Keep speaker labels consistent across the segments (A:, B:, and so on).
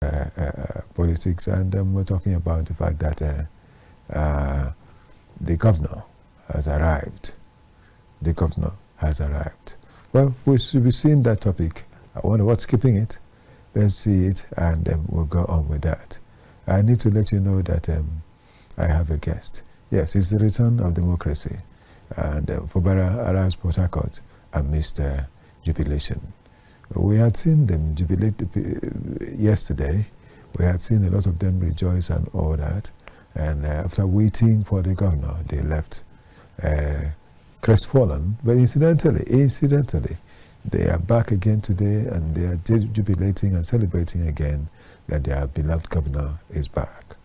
A: politics, and we're talking about the fact that the governor has arrived. The governor has arrived. Well, we should be seeing that topic. I wonder what's keeping it. Let's see it, and we'll go on with that. I need to let you know that I have a guest. Yes, it's the return of democracy. And Fubara arrives Portharcourt amidst Jubilation. We had seen them jubilate yesterday. We had seen a lot of them rejoice and all that. And after waiting for the governor, they left crestfallen. But incidentally, they are back again today, and they are jubilating and celebrating again that their beloved governor is back.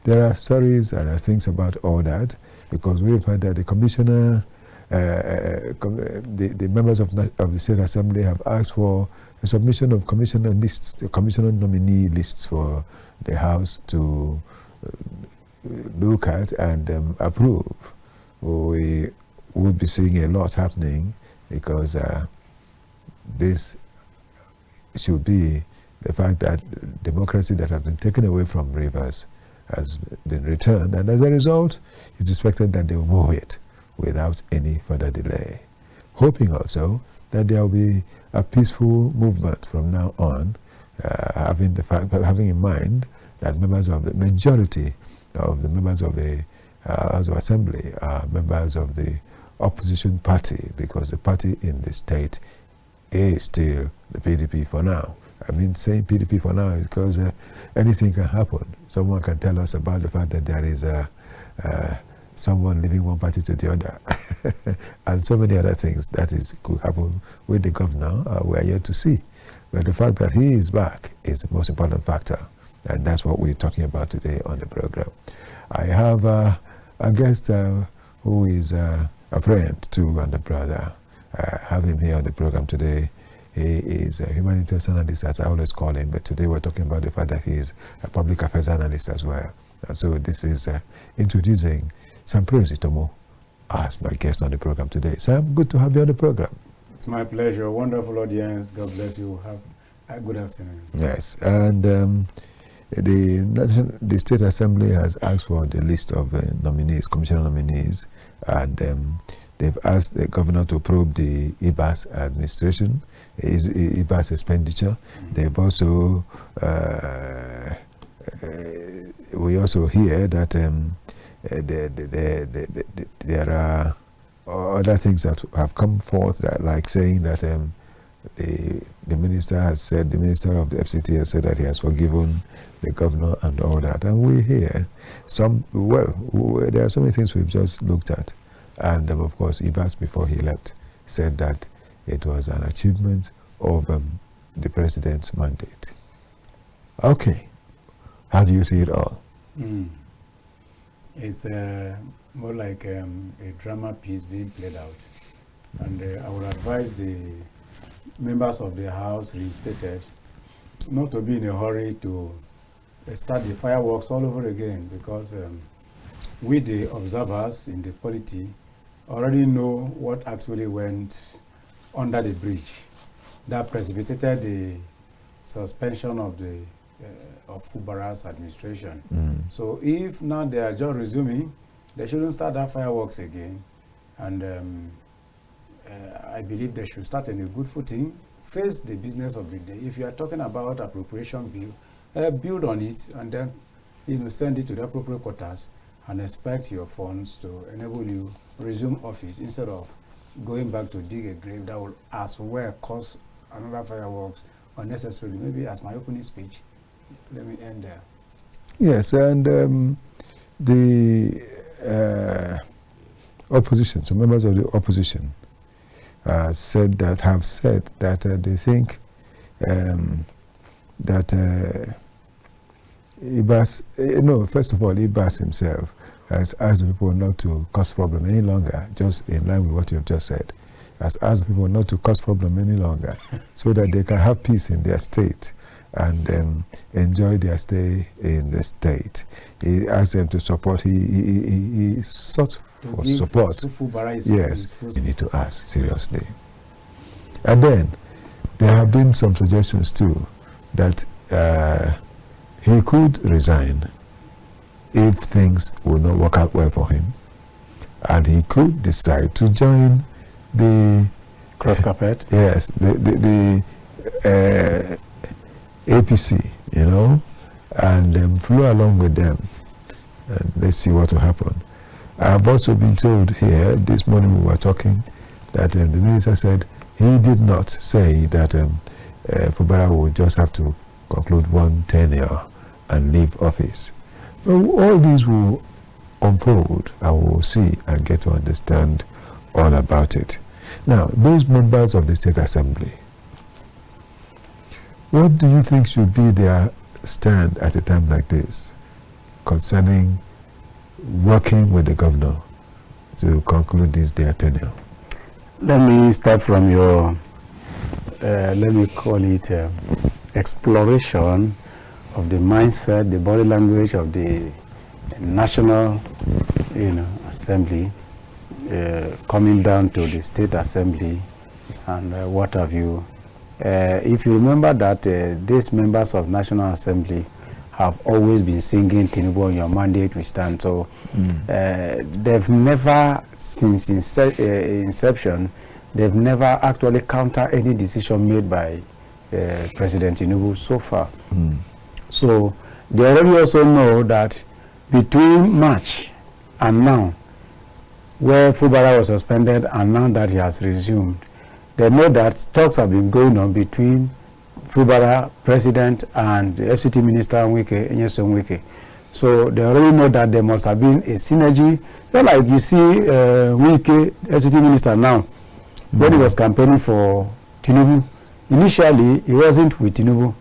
A: There are stories and things about all that, because we've heard that the commissioner, the members of the State Assembly have asked for a submission of commissioner lists, the commissioner nominee lists for the House to look at and approve. We would be seeing a lot happening, because this should be the fact that democracy that has been taken away from Rivers has been returned, and as a result, it's expected that they will move it without any further delay. Hoping also that there will be a peaceful movement from now on, having in mind that members of the majority of the members of the House of Assembly are members of the opposition party, because the party in the state is still the PDP for now. I mean, saying PDP for now is because anything can happen. Someone can tell us about the fact that there is someone leaving one party to the other, and so many other things that could happen with the governor. We are yet to see. But the fact that he is back is the most important factor, and that's what we're talking about today on the program. I have a guest who is a friend too and a brother. Have him here on the program today. He is a humanitarian analyst, as I always call him, but today we're talking about the fact that he is a public affairs analyst as well. And so this is introducing Sampraise Itomo as my guest on the program today. Sam, good to have you on the program.
B: It's my pleasure. Wonderful audience. God bless you. Have a good afternoon.
A: Yes, and the State Assembly has asked for the list of nominees, commissioner nominees, and they've asked the governor to approve the IBAS administration, IBAS expenditure. They've also, we also hear that there are other things that have come forth, that, like saying that the minister has said, the minister of the FCT has said that he has forgiven the governor and all that. And we hear there are so many things we've just looked at. And of course, Ibas, before he left, said that it was an achievement of the president's mandate. Okay, how do you see it all?
B: It's more like a drama piece being played out. And I would advise the members of the House reinstated not to be in a hurry to start the fireworks all over again, because we, the observers in the polity, already know what actually went under the bridge that precipitated the suspension of the Fubara's administration. So if now they are just resuming, they shouldn't start that fireworks again. And I believe they should start on a good footing, face the business of the day. If you are talking about appropriation bill, build on it, and then send it to the appropriate quarters and expect your funds to enable you resume office, instead of going back to dig a grave that will as well cause another fireworks unnecessarily. Maybe as my opening speech, let me end there.
A: Yes, and the opposition, so members of the opposition have said that they think that Ibas, first of all, Ibas himself has asked the people not to cause problem any longer, just in line with what you've just said. Has asked people not to cause problem any longer, so that they can have peace in their state and enjoy their stay in the state. He asked them to support. He sought for support. Yes, you need to ask seriously. And then there have been some suggestions too that he could resign if things would not work out well for him, and he could decide to join the
B: cross carpet.
A: Yes, the APC, you know, and flow along with them. And let's see what will happen. I've also been told here this morning we were talking that the minister said he did not say that Fubara will just have to conclude one tenure and leave office. So all these will unfold and we'll see and get to understand all about it. Now, those members of the State Assembly, what do you think should be their stand at a time like this concerning working with the governor to conclude this their tenure?
B: Let me start from your, let me call it exploration of the mindset, the body language of the National Assembly coming down to the State Assembly and what have you. If you remember that these members of National Assembly have always been singing Tinubu on your mandate we stand. So they've never, since inception, they've never actually countered any decision made by President Tinubu so far. So they already also know that between March and now, where Fubara was suspended and now that he has resumed, they know that talks have been going on between Fubara, President, and the FCT Minister, Wike. So they already know that there must have been a synergy. Not like you see Wike, FCT Minister now, when he was campaigning for Tinubu. Initially, he wasn't with Tinubu.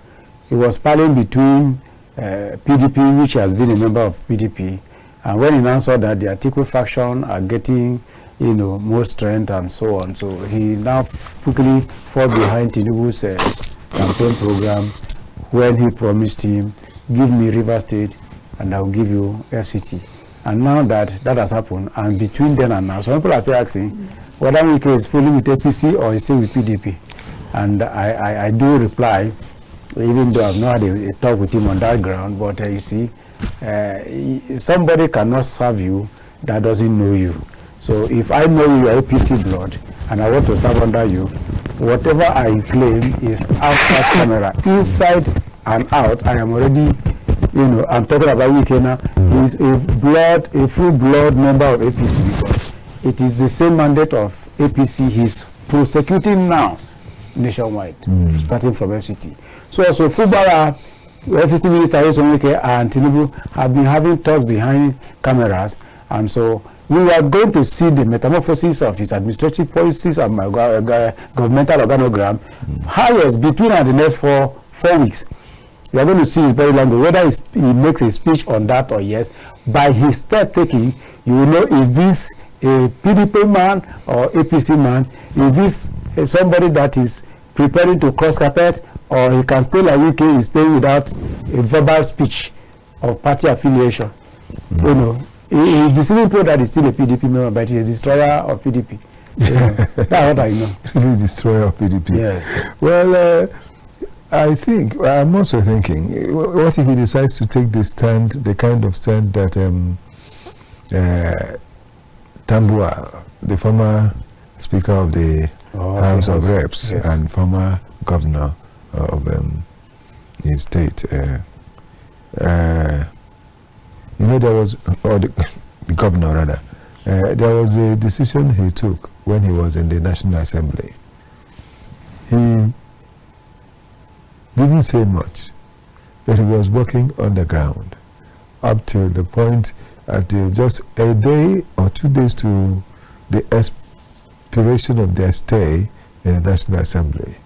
B: He was parlaying between PDP, which has been a member of PDP, and when he now saw that the Atiku faction are getting, more strength and so on, so he now quickly fought behind Tinubu's campaign program when he promised him, give me River State and I'll give you FCT. And now that has happened, and between then and now, some people are still asking whether Wike is fully with APC or is still with PDP. And I do reply, even though I've not had a talk with him on that ground, but you see, somebody cannot serve you that doesn't know you. So if I know you are APC blood and I want to serve under you, whatever I claim is outside camera. Inside and out, I am already, I'm talking about Wike now. He's a full-blood member of APC because it is the same mandate of APC he's prosecuting now nationwide, starting from FCT. So Fubara, FCT Minister Wike and Tinubu have been having talks behind cameras, and so we are going to see the metamorphosis of his administrative policies and governmental organogram highest between the next four weeks. You are going to see his body language, whether he makes a speech on that or yes. By his step taking, you will know, is this a PDP man or APC man? Is this somebody that is preparing to cross carpet, or he can stay like Wike is staying without a verbal speech of party affiliation? He's deceiving people that is still a PDP member, but he's a destroyer of PDP. That's what I know.
A: He's a destroyer of PDP.
B: Yes.
A: Well, I'm also thinking, what if he decides to take the stand, the kind of stand that Tambua, the former Speaker of the House of Reps, yes, and former governor of his state, there was, or the governor rather, there was a decision he took when he was in the National Assembly. He didn't say much, but he was working on the ground up till the point, until just a day or 2 days to the expiration of their stay in the National Assembly.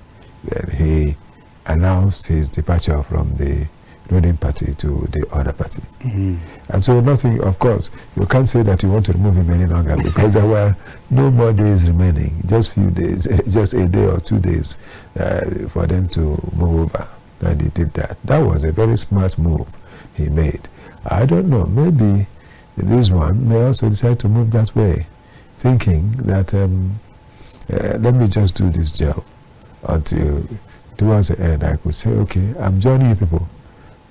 A: Then he announced his departure from the ruling party to the other party. And so nothing, of course, you can't say that you want to remove him any longer because there were no more days remaining, just few days, just a day or 2 days for them to move over. And he did that. That was a very smart move he made. I don't know, maybe this one may also decide to move that way, thinking that let me just do this job until towards the end I could say, okay, I'm joining you people.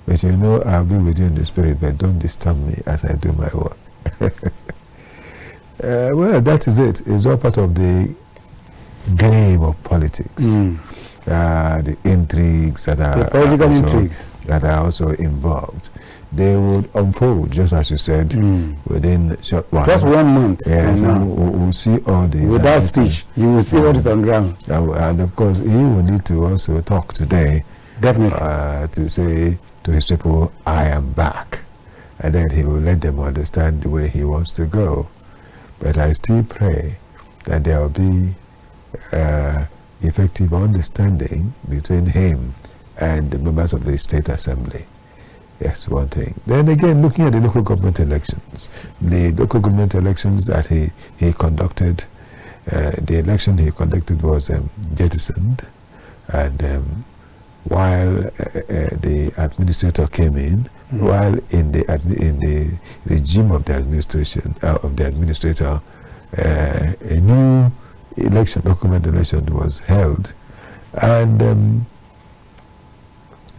A: But you know, I'll be with you in the spirit, but don't disturb me as I do my work. Well, that is it. It's all part of the game of politics. The intrigues that are that are also involved. They would unfold, just as you said, within short while.
B: Just 1 month.
A: Yes, and we'll see all this.
B: With that speech, you will see what is on ground.
A: And of course, he will need to also talk today.
B: Definitely.
A: To say to his people, I am back. And then he will let them understand the way he wants to go. But I still pray that there will be effective understanding between him and the members of the State Assembly. Yes, one thing. Then again, looking at the local government elections, that he conducted, the election he conducted was jettisoned, and while the administrator came in, while in the regime of the administration of the administrator, a new local government election was held, and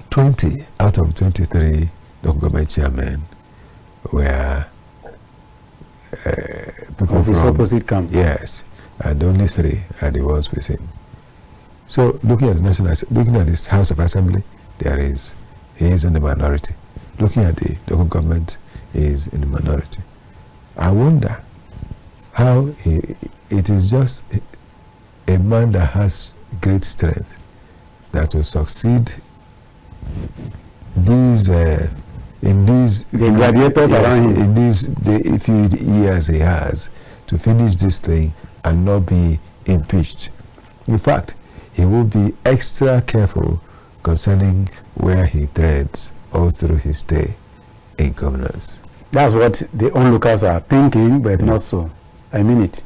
A: 20 out of 23 local government chairmen were people
B: of his
A: from
B: opposite camp.
A: Yes, and only 3 are the ones with him. So looking at this House of Assembly, he is in the minority. Looking at the local government, he is in the minority. I wonder how it is just a man that has great strength that will succeed in these
B: gladiators around him.
A: In these few years he has to finish this thing and not be impeached. In fact, he will be extra careful concerning where he treads all through his stay in governance.
B: That's what the onlookers are thinking, but not so. I mean it.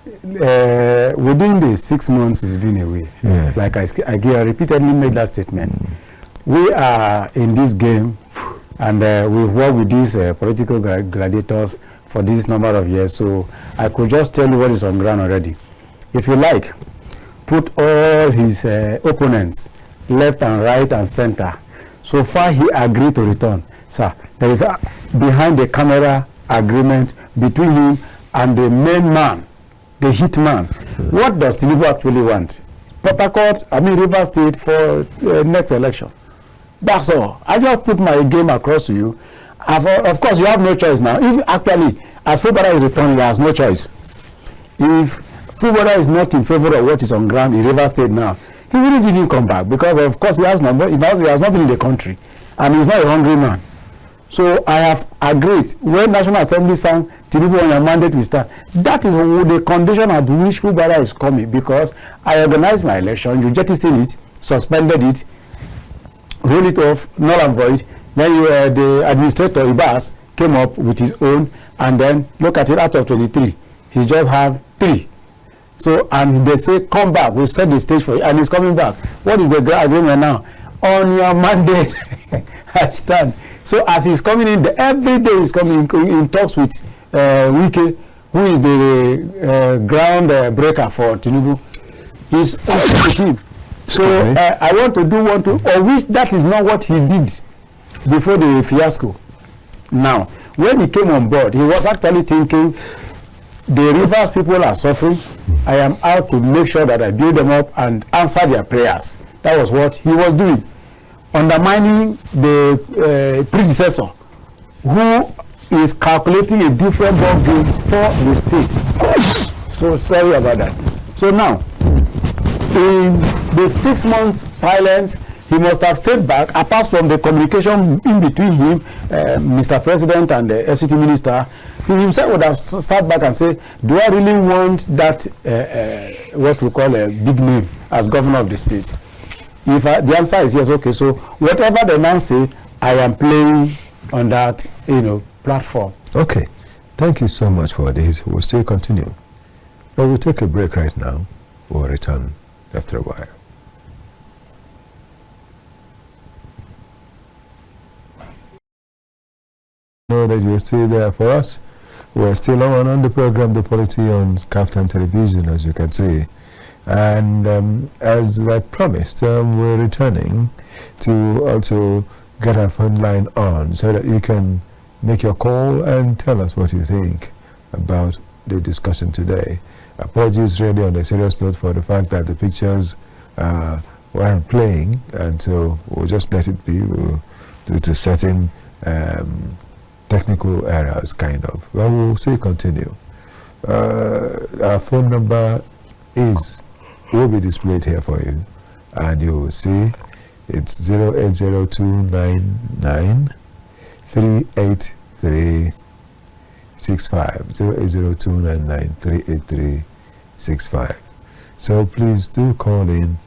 B: Within the 6 months he's been away, like I repeatedly made that statement. We are in this game, and we've worked with these political gladiators for this number of years, so I could just tell you what is on ground already. If you like, put all his opponents left and right and center. So far he agreed to return. Sir, there is a behind the camera agreement between him and the main man, the hit man. What does Tinubu actually want? Portharcourt, Rivers State for next election. That's all. I just put my game across to you. Of course, you have no choice now. If actually, as Fubara is returning, he has no choice. If Fubara is not in favor of what is on ground in Rivers State now, he wouldn't even come back, because of course he has not been in the country, and he's not a hungry man. So I have agreed, when National Assembly sang Tinubu on your mandate we start, that is the condition at which Fubara is coming, because I organized my election, you jettisoned it, suspended it, roll it off, null and void. Then the administrator Ibas came up with his own, and then look at it, out of 23 he just have 3. So, and they say come back, we'll set the stage for you, and he's coming back. What is the agreement now? On your mandate I stand. So as he's coming in, every day he's coming in talks with Wike, who is the ground breaker for Tinubu. He's with him. So I want to or which that is not what he did before the fiasco. Now, when he came on board, he was actually thinking, the Rivers people are suffering. I am out to make sure that I build them up and answer their prayers. That was what he was doing, undermining the predecessor, who is calculating a different ball game for the state. So sorry about that. So now, in the 6 months silence, he must have stayed back, apart from the communication in between him, Mr. President and the FCT minister. He himself would have sat back and say, do I really want that, what we call a big name as governor of the state? If the answer is yes, okay, so whatever the man say, I am playing on that, platform.
A: Okay, thank you so much for this. We'll still continue, but we'll take a break right now. We'll return after a while. Know that you're still there for us. We're still on the program, the Polity on KAFTAN television, as you can see. And as I promised, we're returning to also get our phone line on so that you can make your call and tell us what you think about the discussion today. Apologies really on a serious note for the fact that the pictures weren't playing, and so we'll just let it be due to certain technical errors, kind of. Well, we'll still continue. Our phone number will be displayed here for you, and you will see it's 08029938365. 08029938365. So please do call in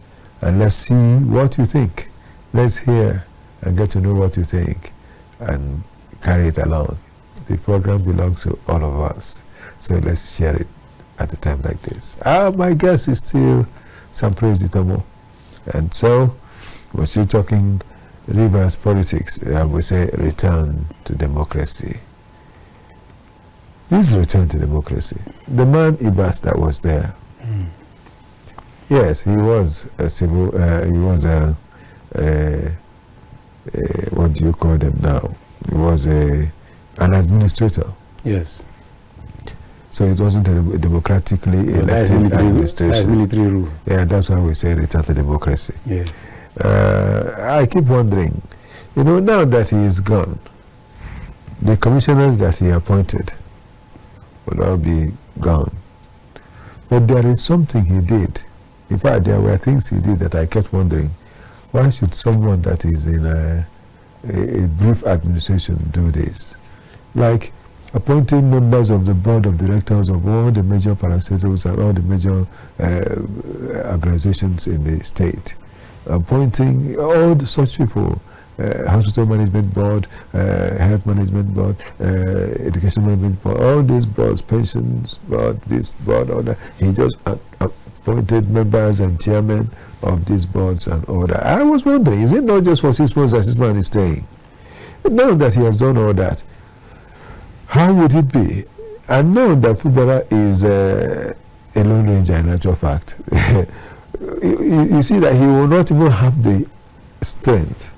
A: and let's see what you think. Let's hear and get to know what you think and carry it along. The program belongs to all of us, so let's share it at a time like this. My guest is still Sampraise Itomo, and so we're still talking Rivers politics. We say return to democracy. This is return to democracy. The man Ibas that was there, yes, he was a civil, he was what do you call them now? He was an administrator.
B: Yes.
A: So it wasn't a democratically elected administration.
B: That's military rule.
A: Yeah, that's why we say return to democracy.
B: Yes.
A: I keep wondering, now that he is gone, the commissioners that he appointed will all be gone. But there is something he did. In fact, there were things he did that I kept wondering, why should someone that is in a brief administration do this? Like appointing members of the board of directors of all the major parastatals and all the major organizations in the state. Appointing all such people, hospital management board, health management board, education management board, all these boards, pensions board, this board, all that. He just appointed members and chairmen of these boards and all that. I was wondering, is it not just for 6 months that this man is staying? Now that he has done all that, how would it be? And now that Fubara is a lone ranger in actual fact, you see that he will not even have the strength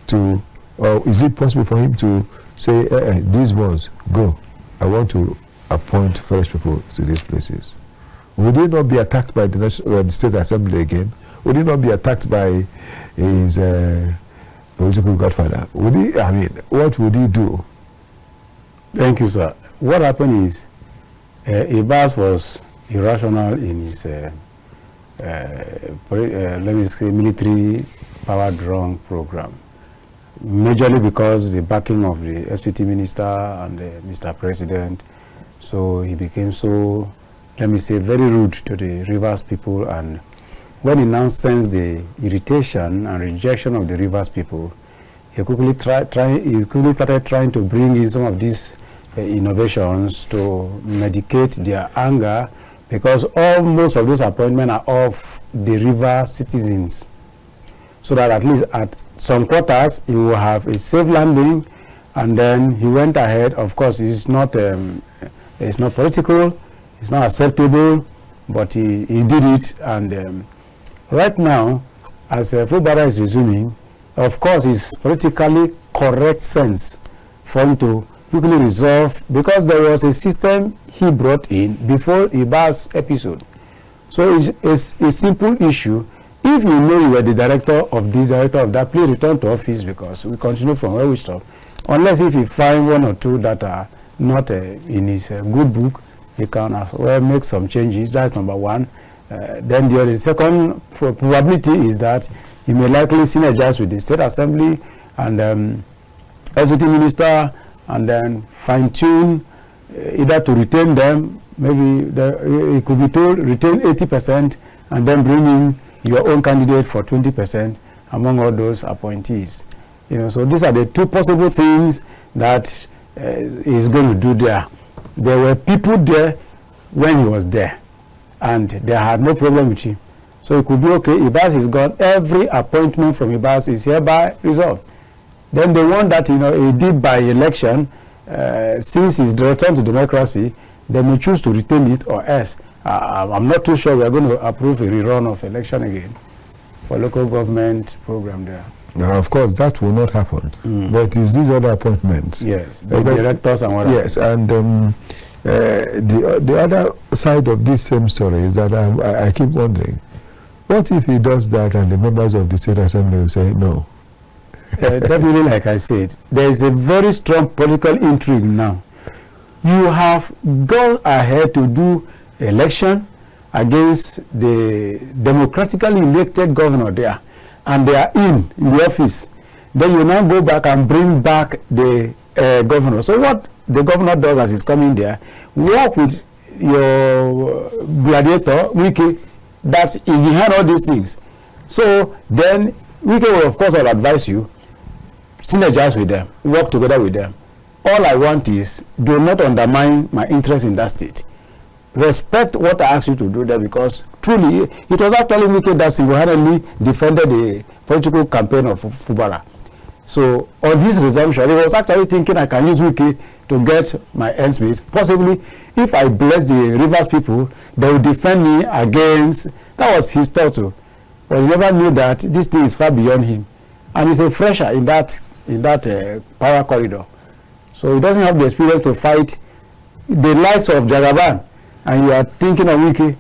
A: to, or is it possible for him to say, these ones, go. I want to appoint fresh people to these places. Would he not be attacked by the State Assembly again? Would he not be attacked by his political godfather? Would he, what would he do?
B: Thank you, sir. What happened is, Ibas was irrational in his, let me say, military power drawn program. Majorly because the backing of the FCT minister and Mr. President. So he became so, let me say, very rude to the Rivers people. And when he now sensed the irritation and rejection of the Rivers people, he quickly started trying to bring in some of these innovations to medicate their anger, because most of those appointments are of the river citizens, so that at least at some quarters he will have a safe landing. And then he went ahead. Of course, it's not political, it's not acceptable, but he did it. And right now, as Fubara is resuming, of course, it's politically correct sense for him to quickly resolve, because there was a system he brought in before Ibas episode. So it's a simple issue. If you know you were the director of this, director of that, please return to office, because we continue from where we stop. Unless if you find one or two that are not in his good book, he can as well make some changes. That's number one. Then the second probability is that he may likely synergize with the State Assembly and FCT minister, and then fine-tune either to retain them. Maybe it could be told retain 80% and then bring in your own candidate for 20% among all those appointees. So these are the two possible things that he's going to do there. There were people there when he was there, and they had no problem with him. So it could be okay. Ibas is gone. Every appointment from Ibas is hereby resolved. Then the one that he did by election, since his return to democracy, they may choose to retain it, or else. I'm not too sure we are going to approve a rerun of election again for local government program there.
A: Now, of course, that will not happen. But it's these other appointments.
B: Yes, the directors and whatever.
A: Yes, and the other side of this same story is that I keep wondering, what if he does that and the members of the State Assembly will say no?
B: Definitely, like I said, there is a very strong political intrigue now. You have gone ahead to do election against the democratically elected governor there, and they are in the office. Then you now go back and bring back the governor. So what the governor does as he's coming there, work with your gladiator, Wike, that is behind all these things. So then Wike will, of course, I'll advise you, synergize with them, work together with them. All I want is, do not undermine my interest in that state. Respect what I asked you to do there, because truly, it was actually Wike that single-handedly defended the political campaign of Fubara. So on his resumption, he was actually thinking I can use Wike to get my ends meet. Possibly, if I bless the Rivers people, they will defend me against. That was his thought too. But he never knew that this thing is far beyond him, and he's a fresher in that power corridor. So he doesn't have the experience to fight the likes of Jagaban, and you are thinking of Wike.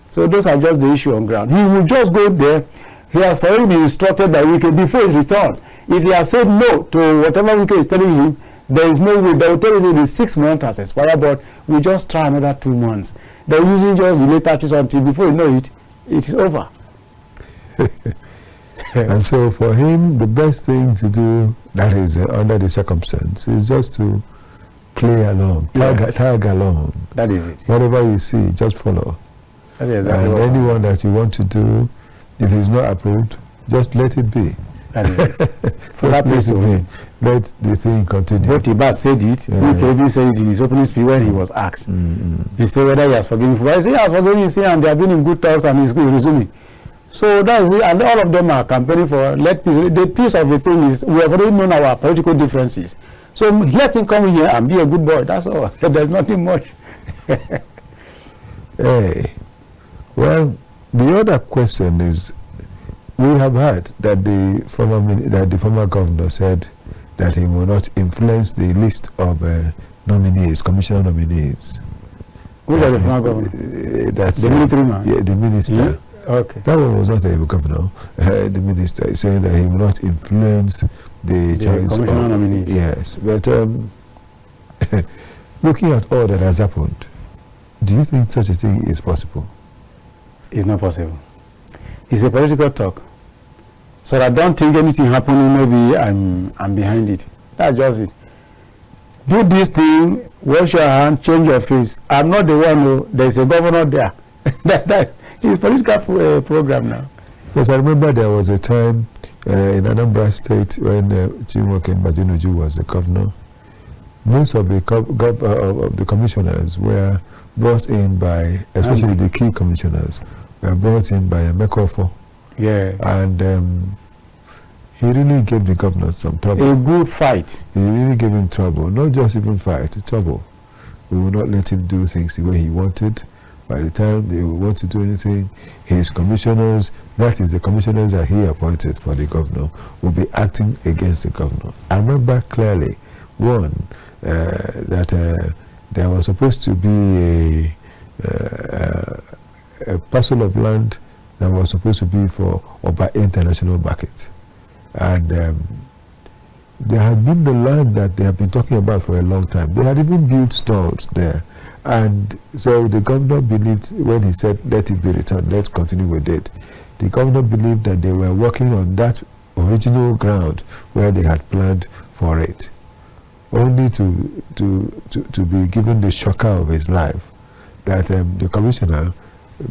B: So those are just the issue on ground. He will just go there. He has already been instructed by Wike before his return. If he has said no to whatever Wike is telling him, there is no way. They will tell you the 6 months has expired, but we just try another 2 months. They're using just the late 30s until before you know it, it is over.
A: And so for him, the best thing to do, that is under the circumstance, is just to play along, tag along.
B: That is it.
A: Whatever you see, just follow.
B: That is exactly
A: and anyone that you want to do, if it's not approved, just let it be.
B: That is it. For that place to win.
A: Let the thing continue.
B: But Ibas said it. He even said it in his opening speech when he was asked. He said whether he has forgiven. He said he has forgiven, and they have been in good talks, and he's resuming. So that is it, and all of them are campaigning for let peace. The peace of the thing is we have already known our political differences. So let him come here and be a good boy. That's all. There's nothing much.
A: Hey, well, the other question is, we have heard that the former governor said that he will not influence the list of nominees, commissioner nominees.
B: Who's the former governor?
A: That's
B: the military man.
A: Yeah, the minister.
B: Yeah? Okay.
A: That one was not a governor. The minister is saying that he will not influence the choice of
B: commissioner nominees.
A: Yes, but looking at all that has happened, do you think such a thing is possible?
B: It's not possible. It's a political talk. So I don't think anything happening. Maybe I'm behind it. That's just it. Do this thing. Wash your hand. Change your face. I'm not the one who. There's a governor there. that is political program now.
A: Because I remember there was a time in Anambra State when Chinwoke Mbadinuju was the governor. Most of the commissioners were brought in by, especially the key commissioners, were brought in by Mekofo.
B: Yeah.
A: And he really gave the governor some trouble.
B: A good fight.
A: He really gave him trouble. Not just even fight, trouble. We will not let him do things the way he wanted. By the time they will want to do anything, his commissioners, that is the commissioners that he appointed for the governor, will be acting against the governor. I remember clearly, one, that there was supposed to be a parcel of land that was supposed to be for Oba International Market. And there had been the land that they have been talking about for a long time. They had even built stalls there. And so the governor believed, when he said, let it be returned, let's continue with it, the governor believed that they were working on that original ground where they had planned for it, only to be given the shocker of his life that the commissioner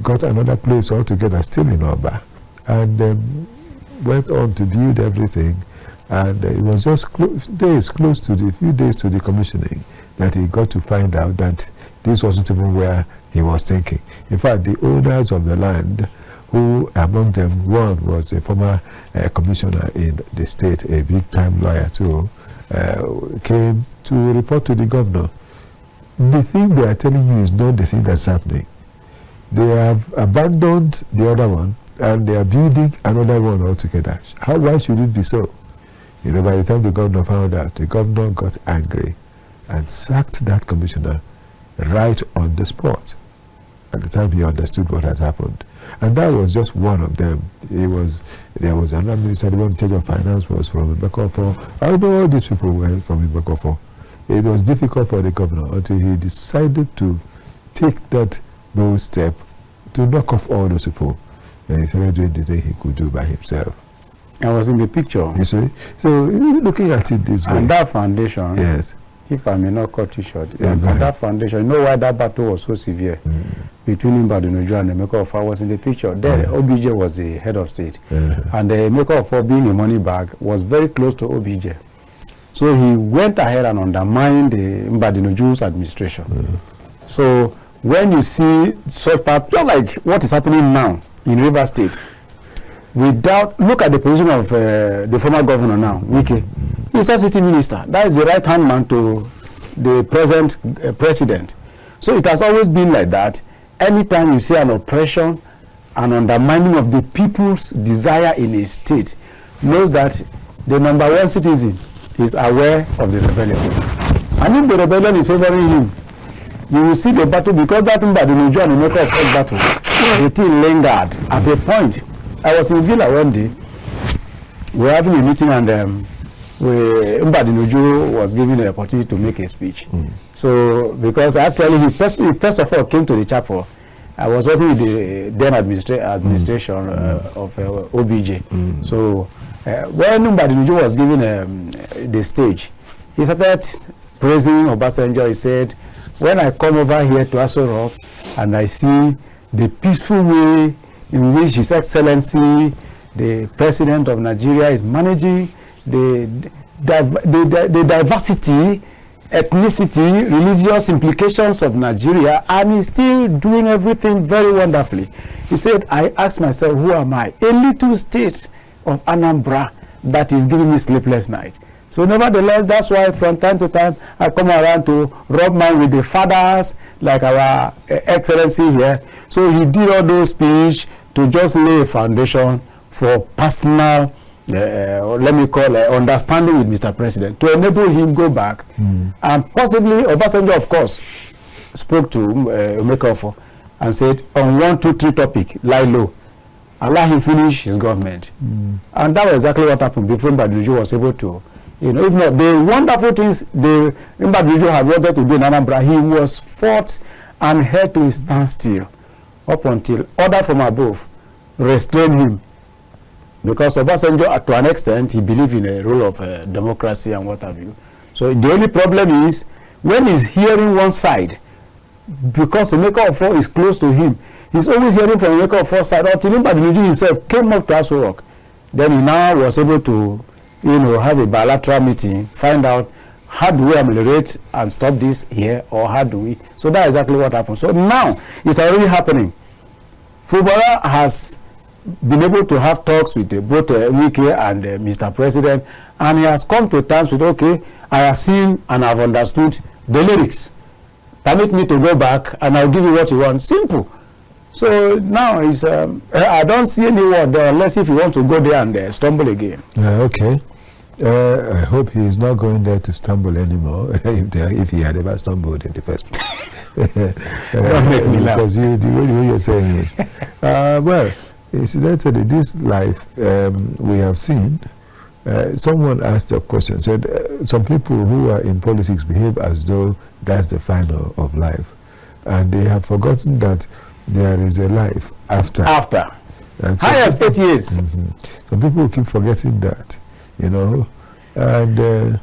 A: got another place altogether, still in Oba, and went on to build everything. And it was just a few days to the commissioning that he got to find out that this wasn't even where he was thinking. In fact, the owners of the land, who among them, one was a former commissioner in the state, a big-time lawyer too, came to report to the governor. The thing they are telling you is not the thing that's happening. They have abandoned the other one and they are building another one altogether. Why should it be so? You know, by the time the governor found out, the governor got angry and sacked that commissioner right on the spot. At the time he understood what had happened. And that was just one of them. There was another minister, the one in charge of finance was from Ibekofo. I know all these people were from Ibekofo. It was difficult for the governor until he decided to take that bold step to knock off all those people. And he started doing the thing he could do by himself.
B: I was in the picture.
A: You see? So looking at it this way.
B: And that foundation,
A: yes.
B: If I may not cut you short,
A: Yeah,
B: on that foundation, you know why that battle was so severe between Mbadinuju and Emeka was in the picture. Then OBJ was the head of state. And Emeka being a money bag was very close to OBJ. So he went ahead and undermined the Mbadinuju's administration. So when you see such part, just like what is happening now in Rivers State, look at the position of the former governor now, Wike. He's a city minister. That is the right-hand man to the present president. So it has always been like that. Anytime you see an oppression, an undermining of the people's desire in a state, knows that the number one citizen is aware of the rebellion. And if the rebellion is favoring him, you will see the battle, because that Mbadinuju and the maker of that battle, the thing lingered. At a point, I was in Villa one day, we were having a meeting, and Mbadinuju was given the opportunity to make a speech. So, because actually he first of all came to the chapel, I was working with the then administration of OBJ. So, when Mbadinuju was given the stage, he started praising Obasanjo. He said, when I come over here to Aso Rock and I see the peaceful way in which His Excellency, the President of Nigeria, is managing the diversity, ethnicity, religious implications of Nigeria, and he's still doing everything very wonderfully. He said, I asked myself, who am I? A little state of Anambra that is giving me sleepless night. So nevertheless, that's why from time to time I come around to rub mine with the fathers, like our Excellency here. So he did all those speech to just lay a foundation for personal, let me call it, understanding with Mr. President, to enable him go back. And possibly Obasanjo, of course, spoke to Emeka and said, on 1, 2, 3 topic, lie low. Allow him finish his government. And that was exactly what happened before Mbadinuju was able to, if not, the wonderful things the Mbadinuju had wanted to do in Anambra, he was fought and held to a standstill up until order from above restrained him. Because Obasanjo, to an extent, he believed in a rule of democracy and what have you. So the only problem is, when he's hearing one side, because Emeka is close to him, he's always hearing from Emeka side, until Mbadinuju himself came up to Aso Rock. Then he now was able to, have a bilateral meeting, find out how do we ameliorate and stop this here, or how do we. So that's exactly what happened. So now it's already happening. Fubara has been able to have talks with both Wike and Mr. President, and he has come to terms with, okay, I have seen and I've understood the lyrics. Permit me to go back and I'll give you what you want. Simple. So now it's, I don't see any word there, unless if you want to go there and stumble again.
A: Okay. I hope he is not going there to stumble anymore, if he had ever stumbled in the first place.
B: Don't make me laugh.
A: Because the way you're saying it. Well, incidentally, this life we have seen, someone asked a question, said some people who are in politics behave as though that's the final of life. And they have forgotten that there is a life after.
B: Highest 8 years.
A: Some people keep forgetting that, And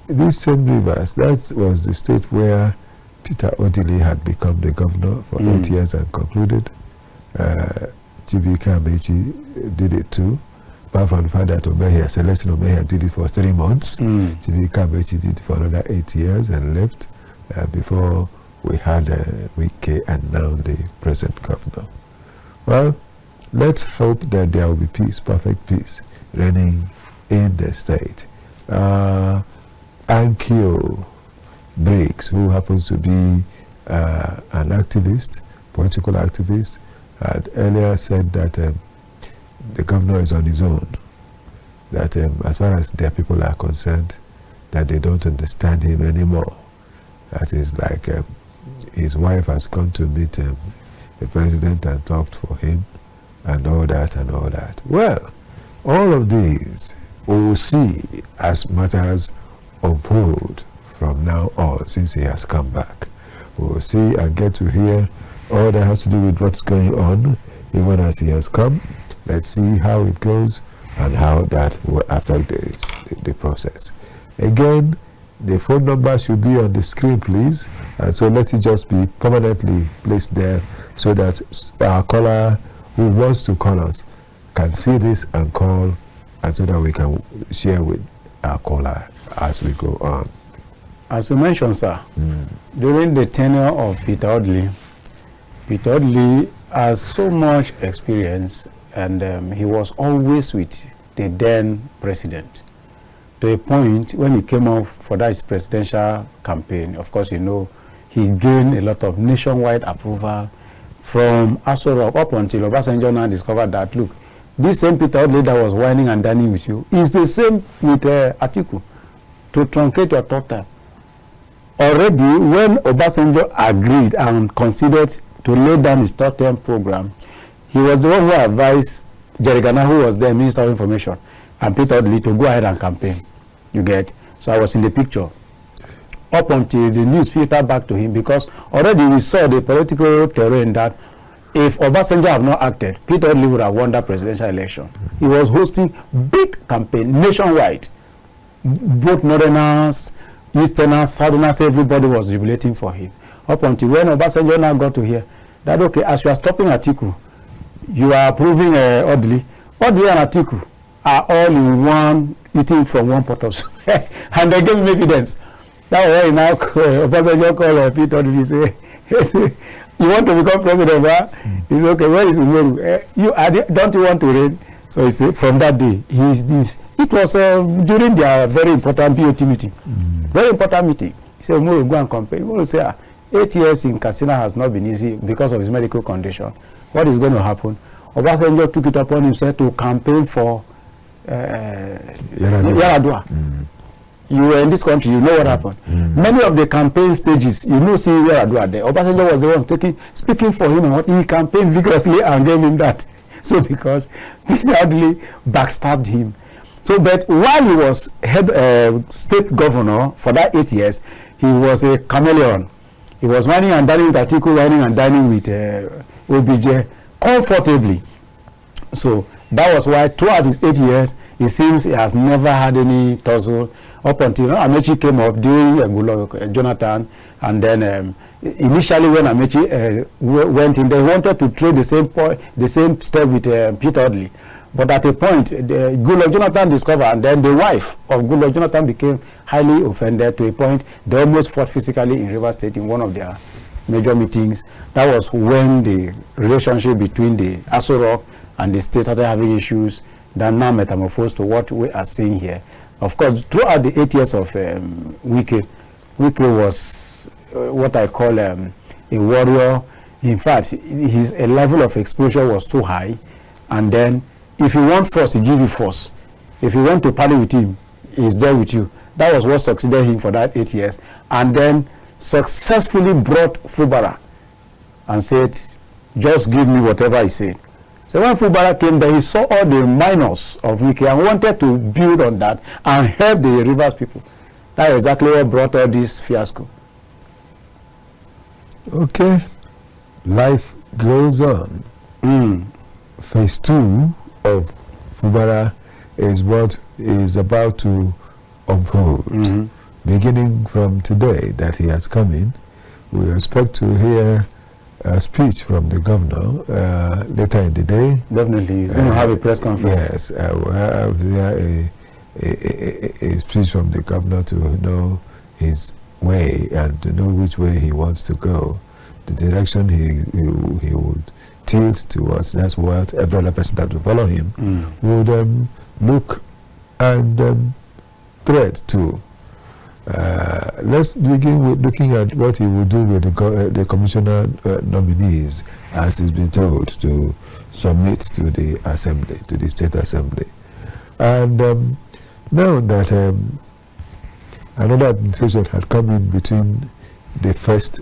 A: this same Rivers, that was the state where Peter Odili had become the governor for 8 years and concluded. Jubilation did it too. Apart from the fact that Celestin Omeya did it for 3 months. Jubilation did it for another 8 years and left before we had Wike and now the present governor. Well, let's hope that there will be peace, perfect peace, reigning in the state. Ankyo Briggs, who happens to be an activist, political activist, had earlier said that the governor is on his own, that as far as their people are concerned, that they don't understand him anymore. That is like his wife has gone to meet the president and talked for him and all that and all that. Well, all of these we will see as matters unfold from now on since he has come back. We will see and get to hear all that has to do with what's going on even as he has come. Let's see how it goes and how that will affect the process. Again, the phone number should be on the screen, please. So let it just be permanently placed there so that our caller who wants to call us can see this and call, and so that we can share with our caller as we go on.
B: As we mentioned, sir, during the tenure of Peter Oddly has so much experience, and he was always with the then president, to a point when he came up for that presidential campaign. Of course, you know, he gained a lot of nationwide approval from Asoro up until Obasanjo now discovered that, look, this same Peter Oddly that was whining and dining with you is the same with Atiku, to truncate your third term. Already, when Obasanjo agreed and considered to lay down his third term program, he was the one who advised Jerry Gana, who was then Minister of Information, and Peter Oddly to go ahead and campaign. You get? So I was in the picture up until the news filtered back to him, because already we saw the political terrain that if Obasanjo had not acted, Peter Oddly would have won that presidential election. He was hosting big campaign nationwide. Both Northerners, Easterners, Southerners, everybody was jubilating for him. Up until when Obasanjo now got to hear that, okay, as you are stopping Atiku, you are approving Oddly. Oddly and Atiku are all in one, eating from one pot of soup. And they gave him evidence. That was why now Obasanjo called Peter Oddly, say, you want to become president, right? He said, okay, where is Umaru? Don't you want to reign? So he said, from that day, he is this. It was during their very important BOT meeting. Very important meeting. He said, Umaru, go and compare. Umaru said, 8 years in Katsina has not been easy because of his medical condition. What is going to happen? Obasanjo took it upon himself to campaign for Yaradua. You were in this country, you know what happened. Many of the campaign stages, you know, see Yaradua there. Obasanjo was the one speaking for him, and what he campaigned vigorously and gave him that. So because Peter Oddly backstabbed him. So, but while he was state governor for that 8 years, he was a chameleon. He was whining and dining with Atiku, whining and dining with OBJ comfortably. So that was why throughout his 8 years, it seems he has never had any tussle up until Amechi came up during Jonathan, and then initially when Amechi went in, they wanted to trade the same step with Peter Oddly. But at a point, Goodluck Jonathan discovered, and then the wife of Goodluck Jonathan became highly offended, to a point they almost fought physically in Rivers State in one of their major meetings. That was when the relationship between the Aso Rock and the state started having issues that now metamorphosed to what we are seeing here. Of course, throughout the 8 years of Wike was what I call a warrior. In fact, his level of exposure was too high, and then if you want force, he give you force. If you want to party with him, he's there with you. That was what succeeded him for that 8 years, and then successfully brought Fubara and said, just give me whatever he said. So when Fubara came there, he saw all the minors of Wike and wanted to build on that and help the Rivers people. That's exactly what brought all this fiasco.
A: Okay, life goes on. Phase 2 of Fubara is what is about to unfold. Beginning from today that he has come in, we expect to hear a speech from the governor later in the day.
B: Definitely, he's going to have a press conference.
A: Yes, we'll have a speech from the governor to know his way and to know which way he wants to go, the direction he would tilt towards. That's what every other person that will follow him would look and thread to. let's begin with looking at what he will do with the commissioner nominees, as he's been told to submit to the assembly, to the state assembly. And now that another administration had come in between the first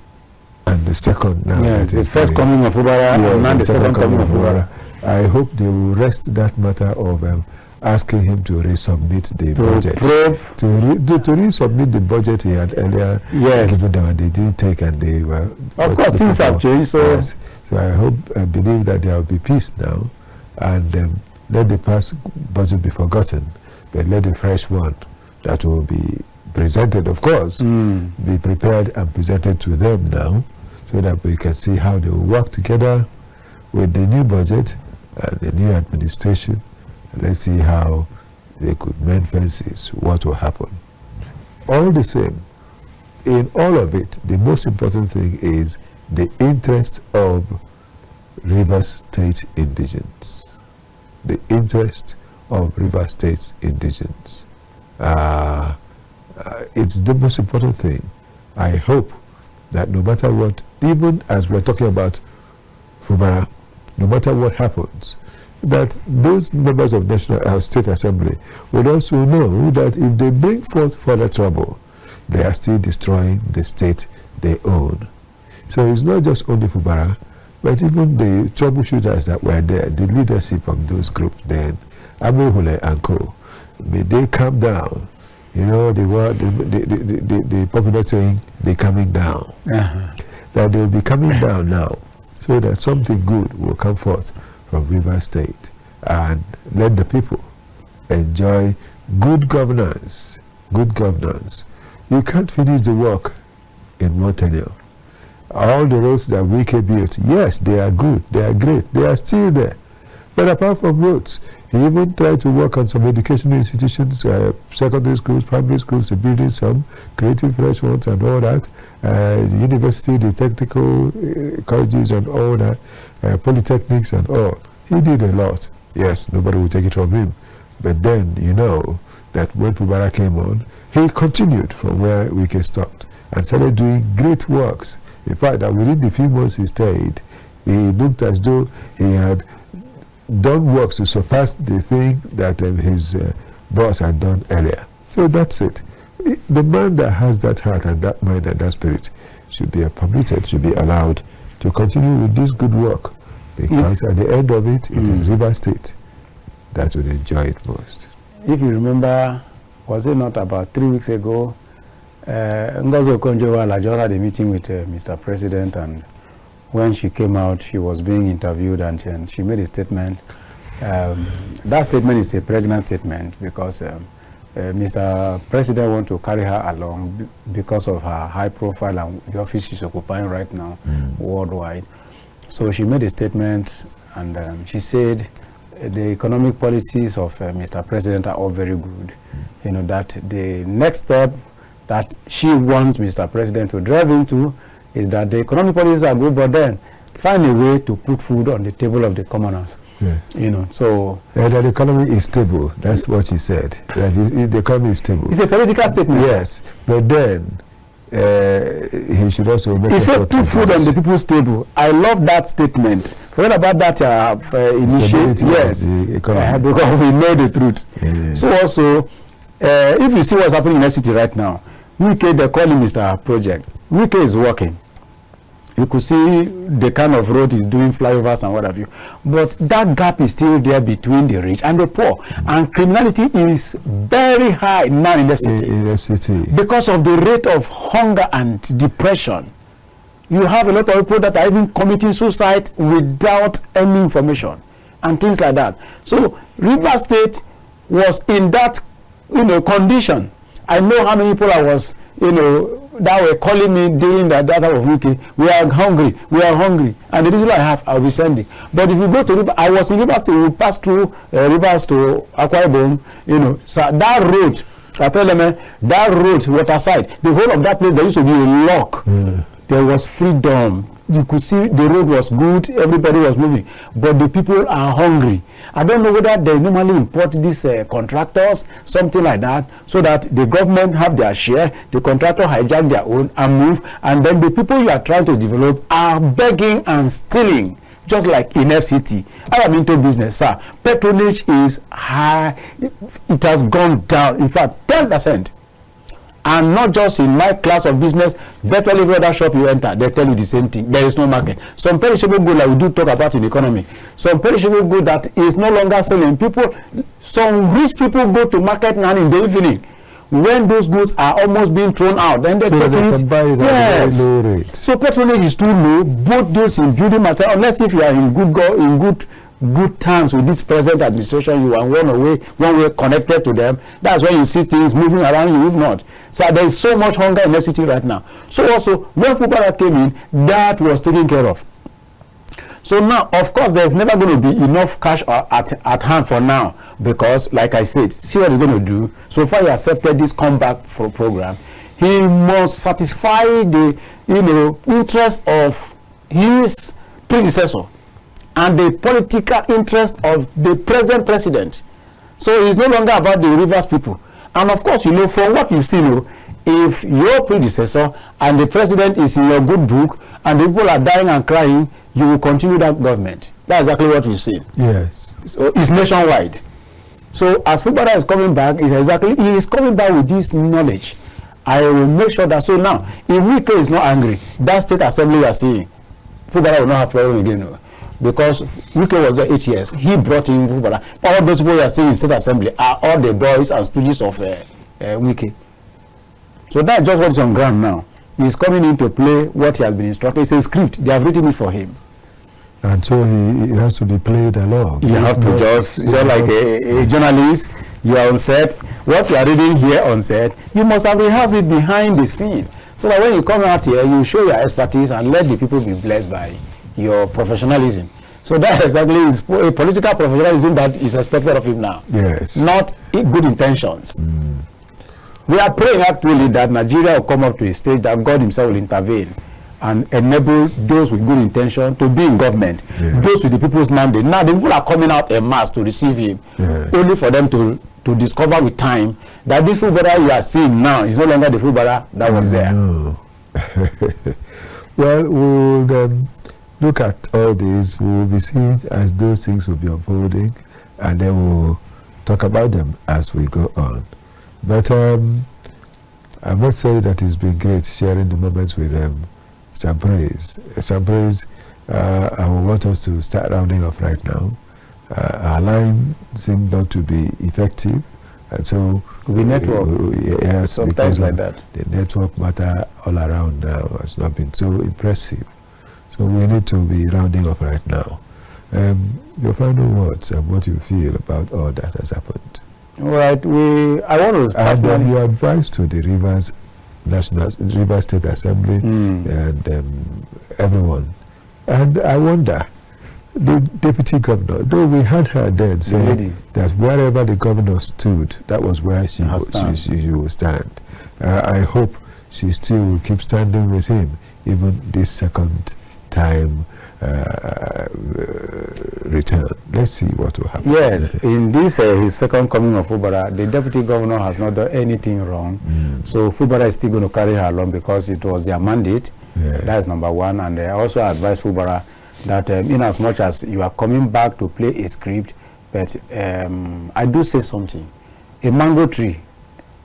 A: and the second now.
B: Yes, the first coming of Fubara and now the second coming of Fubara.
A: I hope they will rest that matter of asking him to resubmit the budget. To resubmit the budget he had earlier given them, and they didn't take, and they were...
B: Of course, things have changed, so...
A: Yes. So I believe that there will be peace now, and let the past budget be forgotten, but let the fresh one that will be presented, of course, be prepared and presented to them now, so that we can see how they will work together with the new budget and the new administration. Let's see how they could mend fences, what will happen. All the same, in all of it, the most important thing is the interest of Rivers State indigents. The interest of Rivers State indigents. It's the most important thing. I hope that no matter what, even as we're talking about Fubara, no matter what happens, that those members of National State Assembly would also know that if they bring forth further trouble, they are still destroying the state they own. So it's not just only Fubara, but even the troubleshooters that were there, the leadership of those groups then, Abuhule and co, may they calm down. You know, the popular saying, they're coming down. That they'll be coming down now, so that something good will come forth from Rivers State, and let the people enjoy good governance. Good governance. You can't finish the work in one tenure. All the roads that Wike built, yes, they are good, they are great, they are still there. But apart from roads, he even tried to work on some educational institutions, secondary schools, primary schools, building some creative fresh ones and all that, the university, the technical colleges and all that, polytechnics and all. He did a lot. Yes, nobody will take it from him. But then, you know, that when Fubara came on, he continued from where Wike stopped and started doing great works. In fact, that within the few months he stayed, he looked as though he had done works to surpass the thing that his boss had done earlier. So that's it. The man that has that heart and that mind and that spirit should be permitted, should be allowed to continue with this good work, because at the end of it, it is Rivers State that will enjoy it most.
B: If you remember, was it not about 3 weeks ago, Ngozi Okonjo-Iweala just had a meeting with Mr. President, and when she came out, she was being interviewed, and she made a statement. That statement is a pregnant statement, because Mr. President wants to carry her along because of her high profile and the office she's occupying right now worldwide. So she made a statement, and she said the economic policies of Mr. President are all very good. You know, that the next step that she wants Mr. President to drive into is that the economic policies are good, but then find a way to put food on the table of the commoners. Yeah. You know, so
A: that the economy is stable. That's what she said. That the economy is stable.
B: It's a political statement.
A: Yes, but then he should also make.
B: He said put food on the people's table. I love that statement. Forget about that initiative. Yes, because we know the truth. Yeah. So also, if you see what's happening in the city right now, Wike, they call him Mr. Project. Wike is working. You could see the kind of road he's doing, flyovers and what have you. But that gap is still there between the rich and the poor. And criminality is very high now in the city.
A: In the city.
B: Because of the rate of hunger and depression. You have a lot of people that are even committing suicide without any information and things like that. So Rivers State was in that, condition. I know how many people I was, that were calling me during that time of Wike. We are hungry, and the reason I have, I'll be sending. But if you go to River, I was in Rivers State, we passed through Rivers to Akwa Ibom, so that road, I tell them, that road, waterside, the whole of that place, there used to be a lock. There was freedom.
C: you could see the road was good, everybody was moving, but the people are hungry. I don't know whether they normally import these contractors, something like that, so that the government have their share, the contractor hijack their own and move, and then the people you are trying to develop are begging and stealing. Just like in FCT, I am into business, sir. Patronage is high. It has gone down. In fact, 10%. And not just in my class of business, virtually every other shop you enter, they tell you the same thing. There is no market. Some perishable good, like we do talk about in the economy, some perishable good that is no longer selling. People, some rich people go to market now in the evening, when those goods are almost being thrown out, then they take it. Yes. Low rate. So patronage is too low. Both those in building material, unless if you are in good terms with this present administration, you are one way connected to them. That's when you see things moving around you. If not, so there is so much hunger in FCT right now. So also when Fubara came in, that was taken care of. So now, of course, there's never going to be enough cash at hand for now, because, like I said, see what he's going to do. So far, he accepted this comeback for program. He must satisfy the interest of his predecessor and the political interest of the present president. So it's no longer about the Rivers people. And of course, from what you've seen, if your predecessor and the president is in your good book and the people are dying and crying, you will continue that government. That's exactly what we've seen.
A: Yes.
C: So it's nationwide. So as Fubara is coming back, he is coming back with this knowledge. I will make sure that, so now, if Wike is not angry, that state assembly you are seeing, Fubara will not have problem again. Because Wike was there 8 years. He brought in Fubara. All those people you are seeing in state assembly are all the boys and stooges of Wike. So that's just what's on ground now. He's coming in to play what he has been instructed. It's a script. They have written it for him.
A: And so he has to be played along.
C: You have to just like a journalist, you are on set. What you are reading here on set, you must have rehearsed it behind the scene. So that when you come out here, you show your expertise and let the people be blessed by your professionalism. So that exactly is a political professionalism that is expected of him now.
A: Yes.
C: Not good intentions. Mm. We are praying actually that Nigeria will come up to a stage that God himself will intervene and enable those with good intention to be in government, those with the people's mandate. Now the people are coming out en masse to receive him, only for them to discover with time that this Fubara you are seeing now is no longer the Fubara that was there.
A: No. Well, we'll look at all this. We will be seeing as those things will be unfolding, and then we'll talk about them as we go on. But I must say that it's been great sharing the moments with Sampraise. Sampraise, I want us to start rounding off right now. Our line seemed not to be effective, and so
C: we network.
A: Yes,
C: sometimes like that.
A: The network matter all around now has not been so impressive. So we need to be rounding up right now. Your final words and what you feel about all that has happened.
C: All right, I want to
A: ask them your advice to the Rivers State Assembly and everyone. And I wonder, the deputy governor, though we had her then say that wherever the governor stood, that was where she will stand. I hope she still will keep standing with him, even this second time return. Let's see what will happen.
C: Yes, in this his second coming of Fubara, the deputy governor has not done anything wrong. So Fubara is still going to carry her along because it was their mandate. That is number one. And I also advise Fubara that in as much as you are coming back to play a script, but I do say something. A mango tree,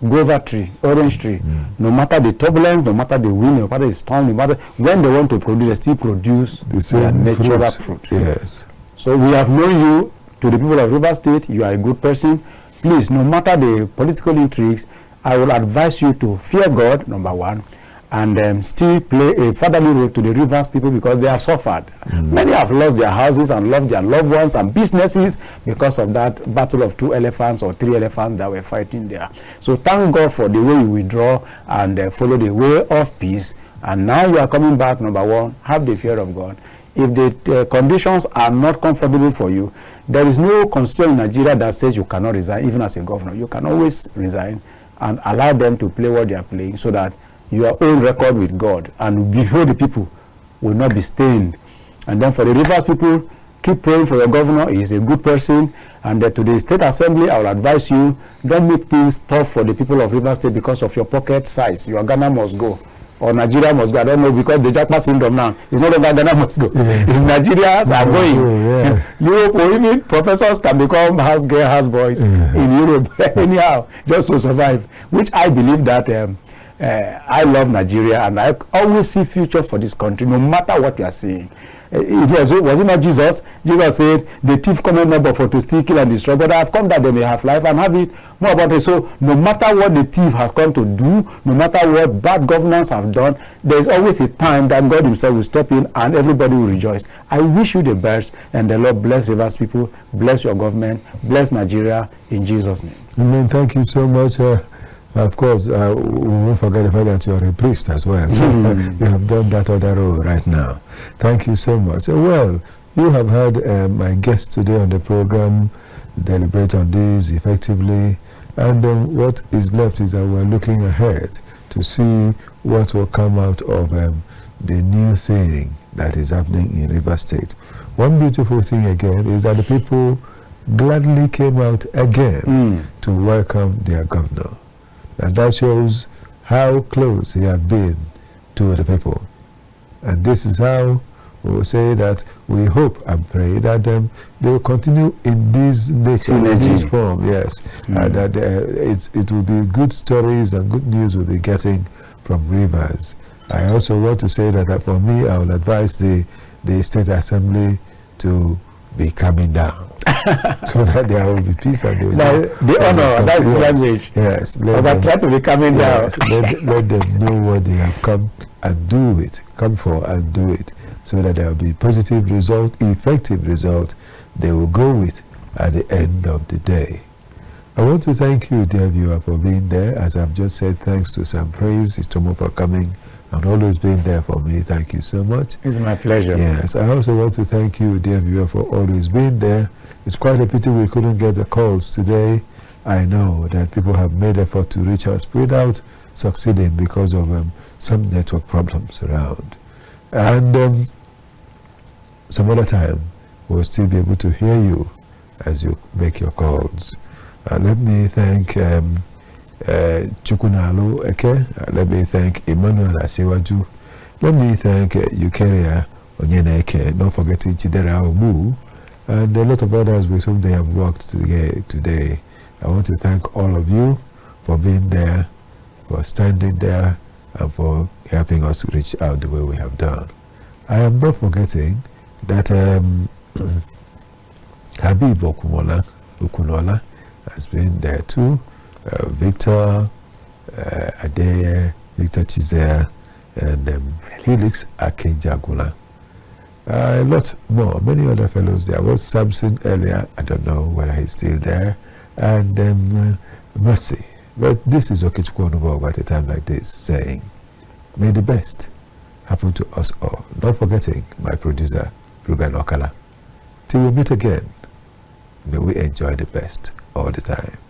C: guava tree, orange tree, no matter the turbulence, no matter the wind, no matter the storm, no matter when they want to produce, they still produce their natural fruit.
A: Yes.
C: So we have known you, to the people of River State, you are a good person. Please, no matter the political intrigues, I will advise you to fear God, number one, and still play a fatherly role to the Rivers people because they have suffered. Many have lost their houses and lost their loved ones and businesses because of that battle of 2 elephants or 3 elephants that were fighting there. So thank God for the way you withdraw and follow the way of peace. And now you are coming back, number one, have the fear of God. If the conditions are not comfortable for you, there is no constitution in Nigeria that says you cannot resign, even as a governor. You can always resign and allow them to play what they are playing so that your own record with God and before the people will not be stained. And then for the Rivers people, keep praying for your governor. He is a good person. And to the State Assembly, I will advise you, don't make things tough for the people of Rivers State because of your pocket size. Your Ghana must go. Or Nigeria must go. I don't know, because the Jackpot syndrome now, it's not that Ghana must go.
A: Yes.
C: It's Nigerians are going.
A: Yeah.
C: Europe, or even professors can become house girl, house boys in Europe. Anyhow, just to survive. Which I believe that I love Nigeria, and I always see future for this country, no matter what you are saying. Was it not Jesus? Jesus said, the thief cometh not but for to steal, kill, and destroy. But I have come that they may have life and have it more about it. So no matter what the thief has come to do, no matter what bad governance have done, there is always a time that God himself will step in and everybody will rejoice. I wish you the best, and the Lord bless Rivers people, bless your government, bless Nigeria, in Jesus' name.
A: Amen. Thank you so much. Of course, we won't forget the fact that you are a priest as well. So you have done that other role right now. Thank you so much. Well, you have heard my guest today on the program deliberate on this effectively. And what is left is that we're looking ahead to see what will come out of the new thing that is happening in Rivers State. One beautiful thing again is that the people gladly came out again to welcome their governor. And that shows how close he had been to the people. And this is how we will say that we hope and pray that they will continue in this nature, in this form, yes. And that it will be good stories and good news we'll be getting from Rivers. I also want to say that for me, I will advise the State Assembly to be coming down so that there will be peace and
C: the honor, that's his language.
A: Yes.
C: But try to be coming down.
A: Let them know what they have come and do it. Come for and do it. So that there will be positive result, effective result they will go with at the end of the day. I want to thank you, dear viewer, for being there. As I've just said, thanks to Sampraise, Itomo, for coming and always being there for me. Thank you so much.
C: It's my pleasure.
A: Yes, I also want to thank you, dear viewer, for always being there. It's quite a pity we couldn't get the calls today. I know that people have made effort to reach us without succeeding because of some network problems around. And some other time, we'll still be able to hear you as you make your calls. Let me thank Chukunalo Eke. Let me thank Emmanuel Asewaju. Let me thank Eukaria Onyene Eke, not forgetting Chidera Obu, and a lot of others with whom they have worked today. I want to thank all of you for being there, for standing there, and for helping us reach out the way we have done. I am not forgetting that Habib Okunola has been there too. Victor Adeye, Victor Chizea, and Felix Akenjagula. A lot more, many other fellows there. Was Samson earlier, I don't know whether he's still there, and Mercy. But this is Okechukwu Onubogu at a time like this, saying, may the best happen to us all. Not forgetting my producer, Ruben Okala. Till we meet again, may we enjoy the best all the time.